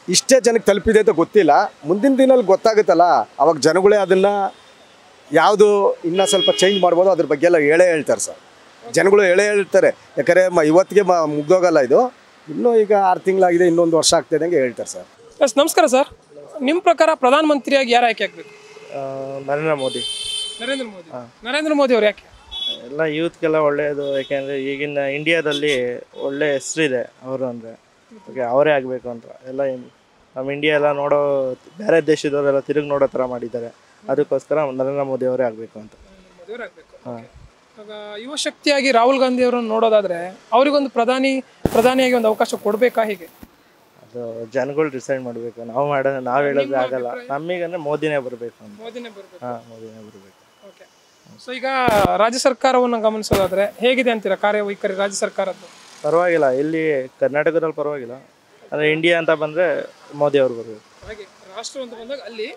ಇಷ್ಟೇ ಜನಕ್ಕೆ ತಲುಪಿದೆ ಅಂತ ಗೊತ್ತಿಲ್ಲ. ಮುಂದಿನ ದಿನಲ್ಲಿ ಗೊತ್ತಾಗುತ್ತಲ್ಲ, ಅವಾಗ ಜನಗಳೇ ಅದನ್ನು ಯಾವುದು ಇನ್ನೂ ಸ್ವಲ್ಪ ಚೇಂಜ್ ಮಾಡ್ಬೋದು ಅದ್ರ ಬಗ್ಗೆ ಎಲ್ಲ ಹೇಳ್ತಾರೆ ಸರ್. ಜನಗಳು ಹೇಳ್ತಾರೆ. ಯಾಕಂದರೆ ಇವತ್ತಿಗೆ ಮುಗ್ದೋಗಲ್ಲ ಇದು, ಇನ್ನೂ ಈಗ 6 ತಿಂಗಳಾಗಿದೆ, ಇನ್ನೊಂದು ವರ್ಷ ಆಗ್ತಿದ್ದಂಗೆ ಹೇಳ್ತಾರೆ ಸರ್. ಎಸ್, ನಮಸ್ಕಾರ ಸರ್. ನಿಮ್ಮ ಪ್ರಕಾರ ಪ್ರಧಾನಮಂತ್ರಿಯಾಗಿ ಯಾರು ಆಯ್ಕೆ ಆಗಬೇಕು? ನರೇಂದ್ರ ಮೋದಿ. ನರೇಂದ್ರ ಮೋದಿ ಅವ್ರು ಯಾಕೆ? ಎಲ್ಲ ಯೂತ್ಗೆಲ್ಲ ಒಳ್ಳೆಯದು. ಯಾಕೆಂದರೆ ಈಗಿನ ಇಂಡಿಯಾದಲ್ಲಿ ಒಳ್ಳೆ ಹೆಸರಿದೆ ಅವರು ಅಂದರೆ, ಅವರೇ ಆಗಬೇಕು ಅಂತ. ಎಲ್ಲ ನಮ್ಮ ಇಂಡಿಯಾ ಎಲ್ಲ ನೋಡೋ, ಬೇರೆ ದೇಶದವರೆಲ್ಲ ತಿರುಗಿ ನೋಡೋ ಥರ ಮಾಡಿದ್ದಾರೆ. ಅದಕ್ಕೋಸ್ಕರ ನರೇಂದ್ರ ಮೋದಿ ಅವರೇ ಆಗಬೇಕು ಅಂತ. ಹಾಂ, ಇವಾಗ ಯುವ ಶಕ್ತಿಯಾಗಿ ರಾಹುಲ್ ಗಾಂಧಿ ಅವರನ್ನು ನೋಡೋದಾದರೆ ಅವರಿಗೊಂದು ಪ್ರಧಾನಿಯಾಗಿ ಒಂದು ಅವಕಾಶ ಕೊಡಬೇಕಾ? ಹೇಗೆ ಅದು ಜನಗಳು ಡಿಸೈಡ್ ಮಾಡಬೇಕು. ನಾವು ಹೇಳೋದು ಆಗಲ್ಲ. ನಮಗಂದ್ರೆ ಮೋದಿನೇ ಬರಬೇಕು ಅಂತ. ಮೋದಿನೇ ಬರಬೇಕು. ಓಕೆ. ಸೊ ಈಗ ರಾಜ್ಯ ಸರ್ಕಾರವನ್ನು ಗಮನಿಸೋದಾದರೆ ಹೇಗಿದೆ ಅಂತೀರಾ ಕಾರ್ಯವೈಖರಿ ರಾಜ್ಯ ಸರ್ಕಾರದ್ದು? ಪರವಾಗಿಲ್ಲ, ಇಲ್ಲಿ ಕರ್ನಾಟಕದಲ್ಲಿ ಪರವಾಗಿಲ್ಲ. ಅಂದರೆ ಇಂಡಿಯಾ ಅಂತ ಬಂದರೆ ಮೋದಿ ಅವರು ಬರಬೇಕು. ಹಾಗೆ ರಾಷ್ಟ್ರ ಅಂತ ಬಂದಾಗ ಅಲ್ಲಿ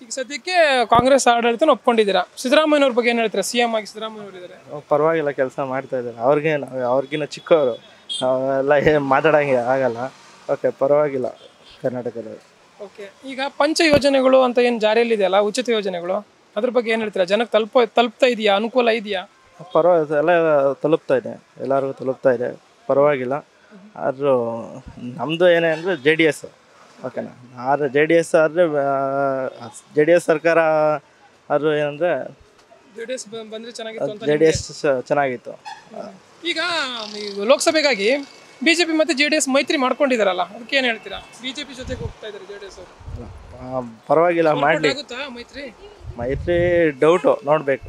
ಈಗ ಸದ್ಯಕ್ಕೆ ಕಾಂಗ್ರೆಸ್ ಆಡಳಿತ ಒಪ್ಕೊಂಡಿದ್ದೀರಾ. ಸಿದ್ದರಾಮಯ್ಯನವ್ರ ಬಗ್ಗೆ ಏನು ಹೇಳ್ತೀರಾ? CM ಆಗಿ ಸಿದ್ದರಾಮಯ್ಯನವರು ಇದ್ದಾರೆ, ಪರವಾಗಿಲ್ಲ, ಕೆಲಸ ಮಾಡ್ತಾ ಇದ್ದಾರೆ. ಅವ್ರಿಗಿನ್ನ ಚಿಕ್ಕವರು, ಎಲ್ಲ ಮಾತಾಡೋಂಗೆ ಆಗಲ್ಲ. ಓಕೆ, ಪರವಾಗಿಲ್ಲ ಕರ್ನಾಟಕದಲ್ಲಿ. ಓಕೆ. ಈಗ ಪಂಚ ಯೋಜನೆಗಳು ಅಂತ ಏನು ಜಾರಿಯಲ್ಲಿದೆಯಲ್ಲ, ಉಚಿತ ಯೋಜನೆಗಳು, ಅದ್ರ ಬಗ್ಗೆ ಏನು ಹೇಳ್ತೀರಾ? ಜನಕ್ಕೆ ತಲುಪ್ತಾ ಇದೆಯಾ? ಅನುಕೂಲ ಇದೆಯಾ? ಪರವಾಗಿಲ್ಲ, ಎಲ್ಲ ತಲುಪ್ತಾ ಇದೆ, ಎಲ್ಲರಿಗೂ ತಲುಪ್ತಾ ಇದೆ, ಪರವಾಗಿಲ್ಲ. ಆದರೂ ನಮ್ಮದು ಏನೇ ಅಂದರೆ JDS. ಓಕೆನಾ? ಆದರೆ JDS ಆದರೆ JDS ಸರ್ಕಾರ ಆದರೂ ಏನಂದರೆ JDS ಬಂದರೆ ಚೆನ್ನಾಗಿತ್ತು ಅಂತ. JDS ಚೆನ್ನಾಗಿತ್ತು. ಈಗ ಲೋಕಸಭೆಗಾಗಿ BJP ಮತ್ತು JDS ಮೈತ್ರಿ ಮಾಡ್ಕೊಂಡಿದ್ದಾರಲ್ಲ, ಅದಕ್ಕೆ ಏನು ಹೇಳ್ತೀರಾ? BJP ಜೊತೆಗೆ ಹೋಗ್ತಾ ಇದ್ದಾರೆ JDS ಅವರು. ಪರವಾಗಿಲ್ಲ, ಮಾಡಲಿ. ಮೈತ್ರಿ ಡೌಟು, ನೋಡಬೇಕು.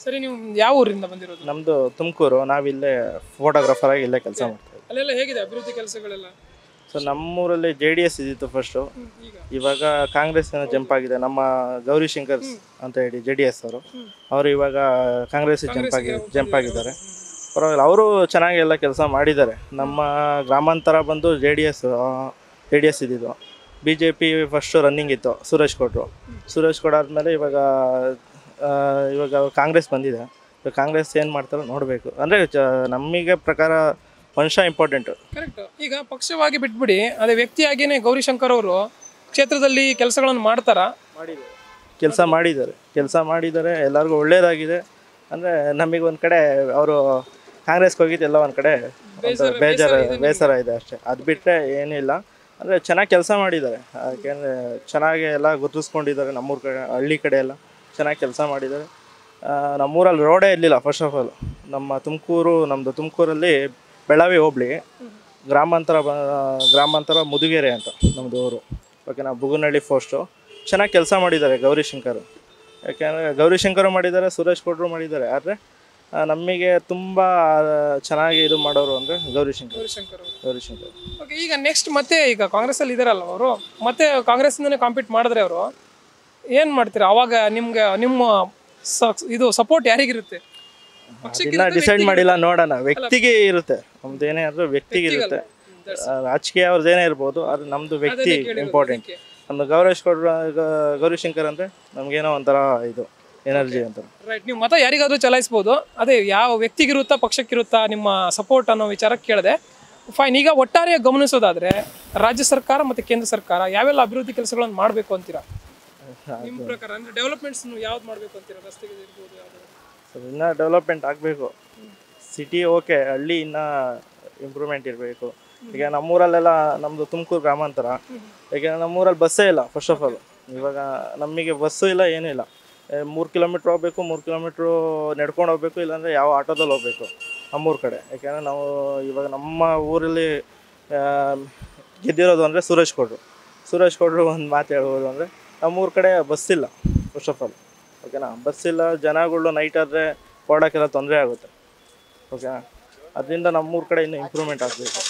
ಸರಿ, ನೀವು ಯಾವ ಊರಿಂದ ಬಂದಿರೋದು? ನಮ್ಮದು ತುಮಕೂರು. ನಾವಿಲ್ಲೇ ಫೋಟೋಗ್ರಾಫರ್ ಆಗಿ ಇಲ್ಲೇ ಕೆಲಸ ಮಾಡ್ತೀವಿ. ಅಲ್ಲೆಲ್ಲ ಹೇಗಿದೆ ಅಭಿವೃದ್ಧಿ ಕೆಲಸಗಳೆಲ್ಲ? ಸೊ ನಮ್ಮೂರಲ್ಲಿ JDS ಇದ್ದಿತ್ತು ಫಸ್ಟು, ಇವಾಗ ಕಾಂಗ್ರೆಸ್ ಜಂಪ್ ಆಗಿದೆ. ನಮ್ಮ ಗೌರಿಶಂಕರ್ ಅಂತ ಹೇಳಿ JDS ಅವರು ಇವಾಗ ಕಾಂಗ್ರೆಸ್ ಜಂಪ್ ಆಗಿದ್ದಾರೆ. ಪರವಾಗಿಲ್ಲ, ಅವರು ಚೆನ್ನಾಗಿ ಎಲ್ಲ ಕೆಲಸ ಮಾಡಿದ್ದಾರೆ. ನಮ್ಮ ಗ್ರಾಮಾಂತರ ಬಂದು JDS ಇದ್ದಿದ್ದು. BJP ಫಸ್ಟು ರನ್ನಿಂಗ್ ಇತ್ತು, ಸುರೇಶ್ ಗೌಡ್ರು ಆದಮೇಲೆ ಇವಾಗ ಕಾಂಗ್ರೆಸ್ ಬಂದಿದೆ. ಕಾಂಗ್ರೆಸ್ ಏನು ಮಾಡ್ತಾರೋ ನೋಡಬೇಕು. ಅಂದರೆ ನಮಗೆ ಪ್ರಕಾರ ಮನುಷ್ಯ ಇಂಪಾರ್ಟೆಂಟು. ಕರೆಕ್ಟ್. ಈಗ ಪಕ್ಷವಾಗಿ ಬಿಟ್ಬಿಡಿ, ಅದೇ ವ್ಯಕ್ತಿಯಾಗಿಯೇ ಗೌರಿಶಂಕರ್ ಅವರು ಕ್ಷೇತ್ರದಲ್ಲಿ ಕೆಲಸಗಳನ್ನು ಕೆಲಸ ಮಾಡಿದ್ದಾರೆ. ಎಲ್ಲರಿಗೂ ಒಳ್ಳೆಯದಾಗಿದೆ. ಅಂದರೆ ನಮಗೆ ಒಂದು ಕಡೆ ಅವರು ಕಾಂಗ್ರೆಸ್ಗೆ ಹೋಗಿದ್ದು ಎಲ್ಲ ಒಂದು ಕಡೆ ಬೇಸರ ಇದೆ ಅಷ್ಟೇ. ಅದು ಬಿಟ್ಟರೆ ಏನಿಲ್ಲ. ಅಂದರೆ ಚೆನ್ನಾಗಿ ಕೆಲಸ ಮಾಡಿದ್ದಾರೆ. ಯಾಕೆಂದರೆ ಚೆನ್ನಾಗಿ ಎಲ್ಲ ಗುರುತಿಸ್ಕೊಂಡಿದ್ದಾರೆ. ನಮ್ಮೂರ ಕಡೆ, ಹಳ್ಳಿ ಕಡೆ ಎಲ್ಲ ಚೆನ್ನಾಗಿ ಕೆಲಸ ಮಾಡಿದ್ದಾರೆ. ನಮ್ಮೂರಲ್ಲಿ ರೋಡೇ ಇರಲಿಲ್ಲ ಫಸ್ಟ್ ಆಫ್ ಆಲ್. ನಮ್ಮದು ತುಮಕೂರಲ್ಲಿ ಬೆಳಗಾವಿ ಹೋಬಳಿ ಗ್ರಾಮಾಂತರ ಮುದುಗೆರೆ ಅಂತ ನಮ್ಮದು ಊರು. ಓಕೆನಾ? ಬುಗುನಹಳ್ಳಿ ಪೋಸ್ಟು. ಚೆನ್ನಾಗಿ ಕೆಲಸ ಮಾಡಿದ್ದಾರೆ ಗೌರಿಶಂಕರ್. ಯಾಕೆಂದರೆ ಗೌರಿಶಂಕರ್ ಮಾಡಿದ್ದಾರೆ, ಸುರೇಶ್ ಗೌಡ್ರು ಮಾಡಿದ್ದಾರೆ. ಆದರೆ ನಮಗೆ ತುಂಬ ಚೆನ್ನಾಗಿ ಇದು ಮಾಡೋರು ಅಂದರೆ ಗೌರಿಶಂಕರ್. ಗೌರಿಶಂಕರ್ ಅವರು. ಗೌರಿಶಂಕರ್ ಓಕೆ, ಈಗ ನೆಕ್ಸ್ಟ್ ಮತ್ತೆ ಈಗ ಕಾಂಗ್ರೆಸ್ಸಲ್ಲಿ ಇದ್ದಾರಲ್ಲ ಅವರು, ಮತ್ತೆ ಕಾಂಗ್ರೆಸ್ನಿಂದನೇ ಕಾಂಪೀಟ್ ಮಾಡಿದ್ರೆ ಅವರು ಏನು ಮಾಡ್ತೀರಾ ಅವಾಗ? ನಿಮ್ಮ ಇದು ಸಪೋರ್ಟ್ ಯಾರಿಗಿರುತ್ತೆ? ಅದನ್ನ ಡಿಸೈಡ್ ಮಾಡಿಲ್ಲ, ನೋಡೋಣ. ವ್ಯಕ್ತಿಗೆ ಇರುತ್ತೆ, ನಮ್ದು ಏನೇ ಆದರೂ ವ್ಯಕ್ತಿಗೆ ಇರುತ್ತೆ. ರಾಜಕೀಯ ಅವ್ರದ್ದು ಏನೇ ಇರ್ಬೋದು, ಅದು ನಮ್ಮದು ವ್ಯಕ್ತಿ ಇಂಪಾರ್ಟೆಂಟ್. ನಮ್ಮದು ಗೌರಿಶಂಕರ್ ಅಂದರೆ ನಮಗೇನೋ ಒಂಥರ ಇದು ಎನರ್ಜಿ ಅಂತಾರೆ. ರೈಟ್, ನೀವು ಮತ ಯಾರಿಗಾದ್ರೂ ಚಲಾಯಿಸ್ಬೋದು, ಅದೇ ಯಾವ ವ್ಯಕ್ತಿಗಿರುತ್ತಾ ಪಕ್ಷಕ್ಕಿರುತ್ತಾ ನಿಮ್ಮ ಸಪೋರ್ಟ್ ಅನ್ನೋ ವಿಚಾರ ಕೇಳಿದೆ. ಫೈನ್. ಈಗ ಒಟ್ಟಾರೆ ಗಮನಿಸೋದಾದ್ರೆ ರಾಜ್ಯ ಸರ್ಕಾರ ಮತ್ತು ಕೇಂದ್ರ ಸರ್ಕಾರ ಯಾವೆಲ್ಲ ಅಭಿವೃದ್ಧಿ ಕೆಲಸಗಳನ್ನು ಮಾಡಬೇಕು ಅಂತೀರಾ ನಿಮ್ಮ ಪ್ರಕಾರ? ಅಂದರೆ ಡೆವಲಪ್ಮೆಂಟ್ಸ್ ಯಾವ್ದು ಮಾಡಬೇಕು ಅಂತೀರಾ? ರಸ್ತೆಗೆ ಇರ್ಬೋದು, ಯಾವುದು ಇನ್ನೂ ಡೆವಲಪ್ಮೆಂಟ್ ಆಗಬೇಕು. ಸಿಟಿ ಓಕೆ, ಹಳ್ಳಿ ಇನ್ನೂ ಇಂಪ್ರೂವ್ಮೆಂಟ್ ಇರಬೇಕು. ಈಗ ನಮ್ಮೂರಲ್ಲೆಲ್ಲ, ನಮ್ಮದು ತುಮಕೂರು ಗ್ರಾಮಾಂತರ, ಯಾಕೆಂದರೆ ನಮ್ಮೂರಲ್ಲಿ ಬಸ್ಸೇ ಇಲ್ಲ. ಫಸ್ಟ್ ಆಫ್ ಆಲ್ ಇವಾಗ ನಮಗೆ ಬಸ್ಸು ಇಲ್ಲ, ಏನೂ ಇಲ್ಲ. 3 ಕಿಲೋಮೀಟ್ರ್ ಹೋಗ್ಬೇಕು, 3 ಕಿಲೋಮೀಟ್ರು ನಡ್ಕೊಂಡು ಹೋಗ್ಬೇಕು, ಇಲ್ಲಾಂದರೆ ಯಾವ ಆಟೋದಲ್ಲಿ ಹೋಗ್ಬೇಕು ನಮ್ಮೂರ ಕಡೆ. ಯಾಕೆಂದರೆ ನಾವು ಇವಾಗ ನಮ್ಮ ಊರಲ್ಲಿ ಗೆದ್ದಿರೋದು ಅಂದರೆ ಸುರೇಶ್ ಗೌಡ್ರು ಒಂದು ಮಾತು ಹೇಳ್ಬೋದು ಅಂದರೆ, ನಮ್ಮೂರ ಕಡೆ ಬಸ್ ಇಲ್ಲ ಫಸ್ಟ್ ಆಫ್ ಆಲ್. ಓಕೆನಾ, ಬಸ್ ಇಲ್ಲ, ಜನಗಳು ನೈಟ್ ಆದರೆ ಓಡೋಕ್ಕೆಲ್ಲ ತೊಂದರೆ ಆಗುತ್ತೆ. ಓಕೆನಾ, ಅದರಿಂದ ನಮ್ಮೂರ ಕಡೆ ಇನ್ನೂ ಇಂಪ್ರೂವ್ಮೆಂಟ್ ಆಗಬೇಕು.